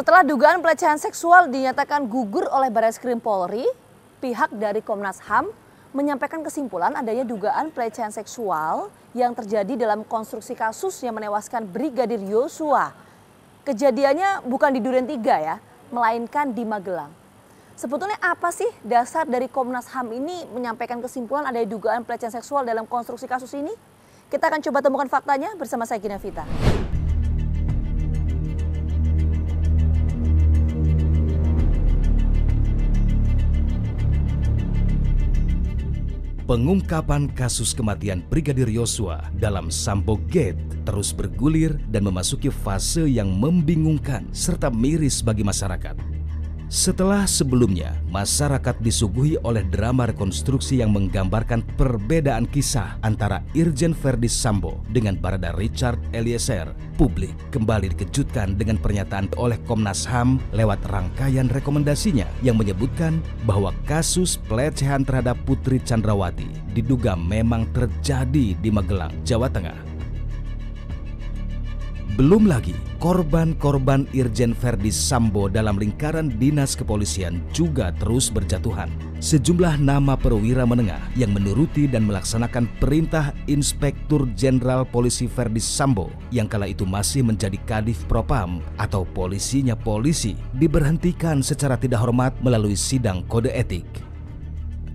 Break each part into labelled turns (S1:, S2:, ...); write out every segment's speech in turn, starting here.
S1: Setelah dugaan pelecehan seksual dinyatakan gugur oleh Barreskrim Polri, pihak dari Komnas HAM menyampaikan kesimpulan adanya dugaan pelecehan seksual yang terjadi dalam konstruksi kasus yang menewaskan Brigadir Yosua. Kejadiannya bukan di Duren 3 ya, melainkan di Magelang. Sebetulnya apa sih dasar dari Komnas HAM ini menyampaikan kesimpulan adanya dugaan pelecehan seksual dalam konstruksi kasus ini? Kita akan coba temukan faktanya bersama saya Gina Vita.
S2: Pengungkapan kasus kematian Brigadir Yosua dalam Sambo Gate terus bergulir dan memasuki fase yang membingungkan serta miris bagi masyarakat. Setelah sebelumnya, masyarakat disuguhi oleh drama rekonstruksi yang menggambarkan perbedaan kisah antara Irjen Verdi Sambo dengan Barada Richard Eliezer, publik kembali dikejutkan dengan pernyataan oleh Komnas HAM lewat rangkaian rekomendasinya yang menyebutkan bahwa kasus pelecehan terhadap Putri Chandrawati diduga memang terjadi di Magelang, Jawa Tengah. Belum lagi, korban-korban Irjen Verdi Sambo dalam lingkaran dinas kepolisian juga terus berjatuhan. Sejumlah nama perwira menengah yang menuruti dan melaksanakan perintah Inspektur Jenderal Polisi Verdi Sambo yang kala itu masih menjadi Kadif Propam atau polisinya polisi diberhentikan secara tidak hormat melalui sidang kode etik.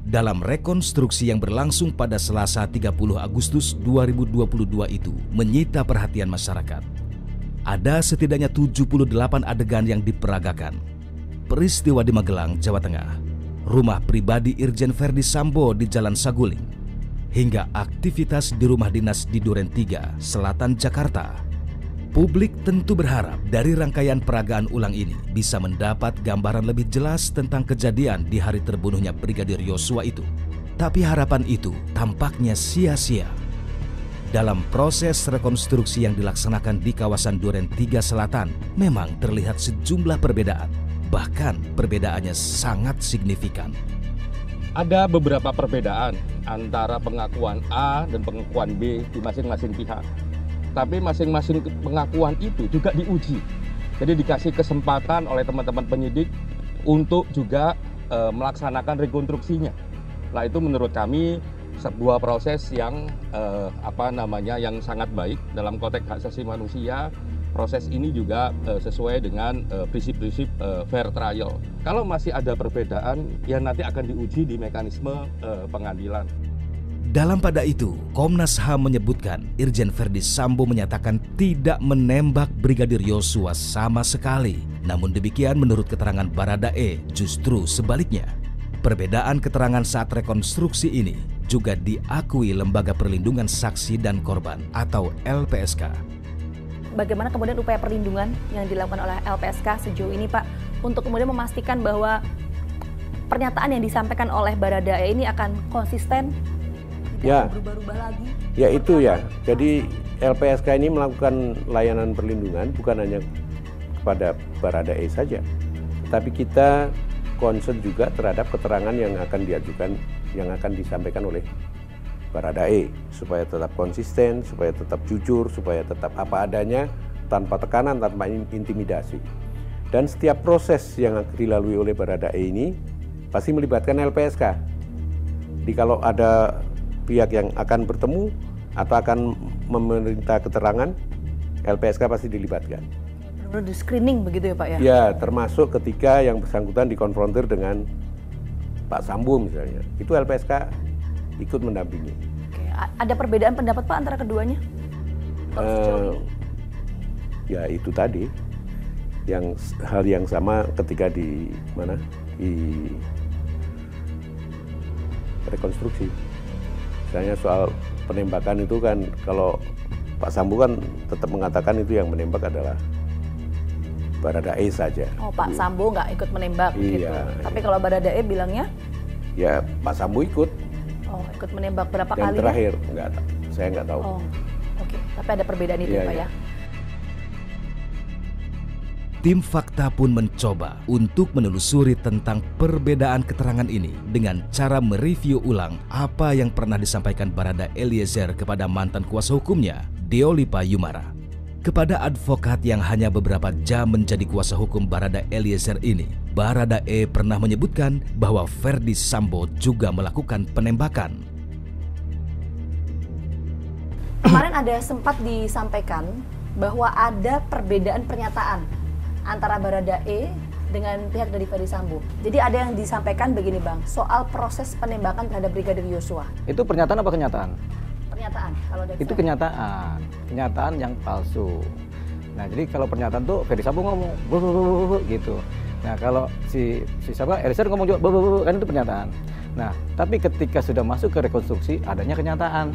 S2: Dalam rekonstruksi yang berlangsung pada Selasa 30 Agustus 2022 itu menyita perhatian masyarakat. Ada setidaknya 78 adegan yang diperagakan. Peristiwa di Magelang, Jawa Tengah, rumah pribadi Irjen Verdi Sambo di Jalan Saguling, hingga aktivitas di rumah dinas di Duren 3, Selatan Jakarta. Publik tentu berharap dari rangkaian peragaan ulang ini bisa mendapat gambaran lebih jelas tentang kejadian di hari terbunuhnya Brigadir Yosua itu. Tapi harapan itu tampaknya sia-sia. Dalam proses rekonstruksi yang dilaksanakan di kawasan Duren 3 Selatan, memang terlihat sejumlah perbedaan. Bahkan perbedaannya sangat signifikan.
S3: Ada beberapa perbedaan antara pengakuan A dan pengakuan B di masing-masing pihak. Tapi masing-masing pengakuan itu juga diuji. Jadi dikasih kesempatan oleh teman-teman penyidik untuk juga melaksanakan rekonstruksinya. Nah itu menurut kami sebuah proses yang yang sangat baik dalam konteks hak asasi manusia. Proses ini juga sesuai dengan prinsip-prinsip fair trial. Kalau masih ada perbedaan, ya nanti akan diuji di mekanisme pengadilan.
S2: Dalam pada itu, Komnas HAM menyebutkan Irjen Verdi Sambo menyatakan tidak menembak Brigadir Yosua sama sekali. Namun demikian menurut keterangan Baradae, justru sebaliknya. Perbedaan keterangan saat rekonstruksi ini juga diakui Lembaga Perlindungan Saksi dan Korban atau LPSK.
S1: Bagaimana kemudian upaya perlindungan yang dilakukan oleh LPSK sejauh ini Pak untuk kemudian memastikan bahwa pernyataan yang disampaikan oleh Baradae ini akan konsisten, tidak berubah-ubah lagi?
S4: Ya itu ya, jadi LPSK ini melakukan layanan perlindungan bukan hanya kepada Baradae saja, tapi kita concern juga terhadap keterangan yang akan diajukan, yang akan disampaikan oleh Baradae, supaya tetap konsisten, supaya tetap jujur, supaya tetap apa adanya, tanpa tekanan, tanpa intimidasi. Dan setiap proses yang dilalui oleh Baradae ini pasti melibatkan LPSK. Jadi kalau ada pihak yang akan bertemu atau akan meminta keterangan, LPSK pasti dilibatkan.
S1: Di screening begitu ya Pak ya?
S4: Ya, termasuk ketika yang bersangkutan dikonfrontir dengan Pak Sambo misalnya, itu LPSK ikut mendampingi.
S1: Oke. Ada perbedaan pendapat Pak antara keduanya?
S4: Ya itu tadi, hal yang sama ketika di rekonstruksi. Misalnya soal penembakan itu kan, kalau Pak Sambo kan tetap mengatakan itu yang menembak adalah Baradae saja. Oh,
S1: Pak Sambo nggak ikut menembak gitu. Tapi kalau Baradae bilangnya?
S4: Ya, Pak Sambo ikut.
S1: Oh, ikut menembak berapa kali?
S4: Yang terakhir, saya nggak tahu.
S1: Oh, oke. Tapi ada perbedaan itu Pak ya?
S2: Tim Fakta pun mencoba untuk menelusuri tentang perbedaan keterangan ini dengan cara mereview ulang apa yang pernah disampaikan Barada Eliezer kepada mantan kuasa hukumnya, Deolipa Yumara. Kepada advokat yang hanya beberapa jam menjadi kuasa hukum Barada Eliezer ini, Baradae pernah menyebutkan bahwa Ferdy Sambo juga melakukan penembakan.
S1: Kemarin ada sempat disampaikan bahwa ada perbedaan pernyataan antara Baradae dengan pihak dari Ferdy Sambo. Jadi ada yang disampaikan begini Bang, soal proses penembakan terhadap Brigadir Yosua.
S5: Itu pernyataan apa kenyataan?
S1: Pernyataan, kalau dari
S5: Itu
S1: saya.
S5: kenyataan yang palsu. Nah, jadi kalau pernyataan tuh Ferdy Sambo ngomong gitu. Nah, kalau si siapa Eliezer ngomong juga kan itu pernyataan. Nah, tapi ketika sudah masuk ke rekonstruksi adanya kenyataan.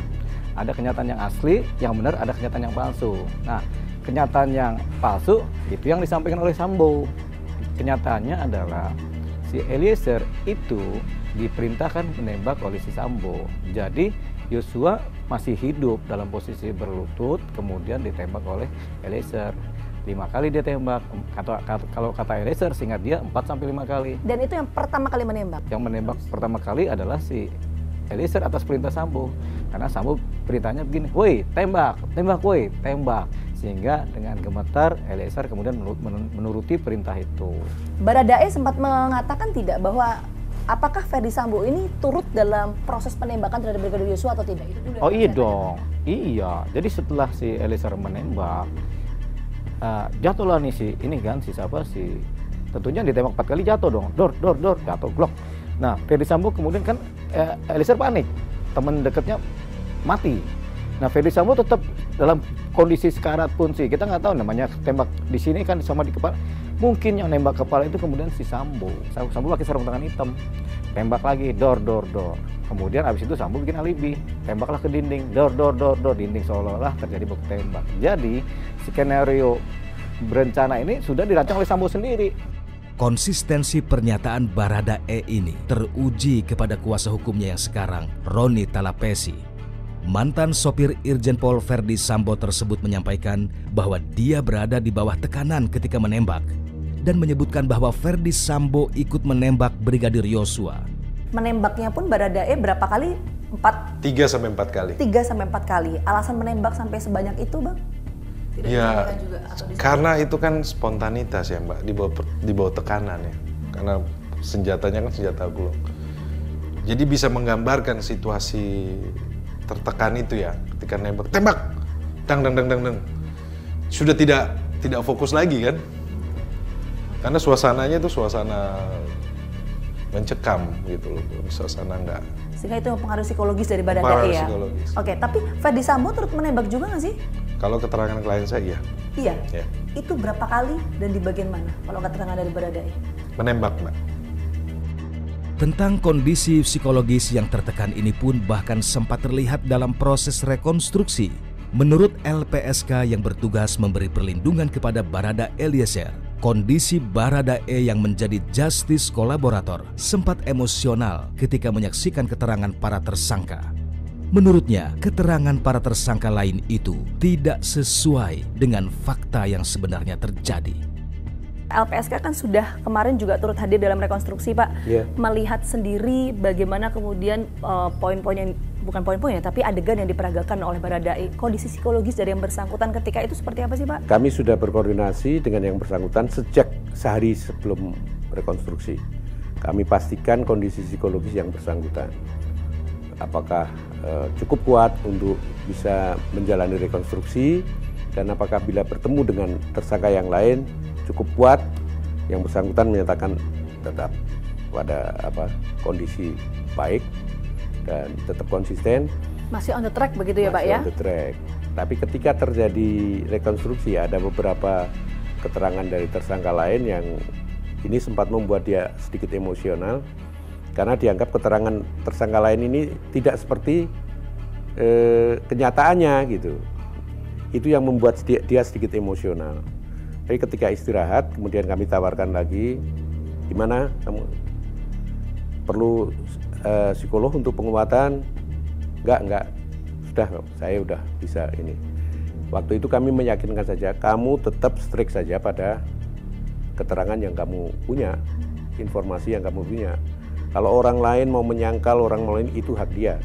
S5: Ada kenyataan yang asli, yang benar, ada kenyataan yang palsu. Nah, kenyataan yang palsu itu yang disampaikan oleh Sambo. Kenyataannya adalah si Eliezer itu diperintahkan menembak oleh si Sambo. Jadi Yosua masih hidup dalam posisi berlutut, kemudian ditembak oleh Eliezer. 5 kali dia tembak. Kalau kata Eliezer, seingat dia 4-5 kali.
S1: Dan itu yang pertama kali menembak?
S5: Yang menembak pertama kali adalah si Eliezer atas perintah Sambo. Karena Sambo perintahnya begini, woi tembak, woi tembak. Sehingga dengan gemetar Eliezer kemudian menuruti perintah itu.
S1: Baradae sempat mengatakan tidak bahwa apakah Ferdy Sambo ini turut dalam proses penembakan terhadap Brigadir Yosua atau tidak? Itu dulu
S5: Oh iya
S1: saya
S5: dong, iya. Jadi setelah si Eliezer menembak, jatuhlah nih tentunya ditembak 4 kali jatuh dong, dor, jatuh, glok. Nah, Ferdy Sambo kemudian kan Eliezer panik, teman dekatnya mati. Nah, Ferdy Sambo tetap dalam kondisi sekarat pun sih, kita nggak tahu namanya tembak di sini kan sama di kepala. Mungkin yang nembak kepala itu kemudian si Sambo. Sambo pakai sarung tangan hitam, tembak lagi, dor. Kemudian abis itu Sambo bikin alibi, tembaklah ke dinding, dor, dinding seolah-olah terjadi baku tembak. Jadi skenario berencana ini sudah dirancang oleh Sambo sendiri.
S2: Konsistensi pernyataan Baradae ini teruji kepada kuasa hukumnya yang sekarang, Roni Talapesi. Mantan sopir Irjen Pol Ferdy Sambo tersebut menyampaikan bahwa dia berada di bawah tekanan ketika menembak dan menyebutkan bahwa Ferdy Sambo ikut menembak Brigadir Yosua.
S1: Menembaknya pun Baradae berapa kali?
S6: 3-4 kali.
S1: 3-4 kali. Alasan menembak sampai sebanyak itu, Bang? Tidak
S6: Ya,
S1: disampaikan juga atau disampaikan?
S6: karena itu kan spontanitas ya Mbak, di bawah tekanan ya. Karena senjatanya kan senjata Glock. Jadi bisa menggambarkan situasi tertekan itu ya, ketika nembak, tembak, dang. Sudah tidak fokus lagi kan. Karena suasananya itu suasana mencekam gitu loh, suasana enggak.
S1: Sehingga itu pengaruh psikologis dari Baradae
S6: Pengaruh
S1: ya?
S6: psikologis.
S1: Oke, tapi Ferdy Sambo turut menembak juga nggak sih?
S6: Kalau keterangan klien saya iya,
S1: Iya.
S6: ya.
S1: Itu berapa kali dan di bagian mana kalau keterangan dari Baradae?
S6: Menembak Mbak.
S2: Tentang kondisi psikologis yang tertekan ini pun bahkan sempat terlihat dalam proses rekonstruksi. Menurut LPSK yang bertugas memberi perlindungan kepada Barada Eliezer, kondisi Baradae yang menjadi justice kolaborator sempat emosional ketika menyaksikan keterangan para tersangka. Menurutnya, keterangan para tersangka lain itu tidak sesuai dengan fakta yang sebenarnya terjadi.
S1: LPSK kan sudah kemarin juga turut hadir dalam rekonstruksi Pak,
S4: Iya.
S1: melihat sendiri bagaimana kemudian poin-poin yang bukan poin-poin ya, tapi adegan yang diperagakan oleh Baradae. Kondisi psikologis dari yang bersangkutan ketika itu seperti apa sih Pak?
S4: Kami sudah berkoordinasi dengan yang bersangkutan sejak sehari sebelum rekonstruksi. Kami pastikan kondisi psikologis yang bersangkutan. Apakah cukup kuat untuk bisa menjalani rekonstruksi, dan apakah bila bertemu dengan tersangka yang lain cukup kuat. Yang bersangkutan menyatakan tetap pada kondisi baik dan tetap konsisten.
S1: Masih on the track begitu ya Pak
S4: Masih
S1: ya?
S4: on the track. Tapi ketika terjadi rekonstruksi ada beberapa keterangan dari tersangka lain yang ini sempat membuat dia sedikit emosional karena dianggap keterangan tersangka lain ini tidak seperti kenyataannya gitu. Itu yang membuat dia sedikit emosional. Tapi ketika istirahat, kemudian kami tawarkan lagi, gimana kamu perlu psikolog untuk penguatan? Enggak, saya udah bisa ini. Waktu itu kami meyakinkan saja, kamu tetap strict saja pada keterangan yang kamu punya, informasi yang kamu punya. Kalau orang lain mau menyangkal orang lain itu hak dia.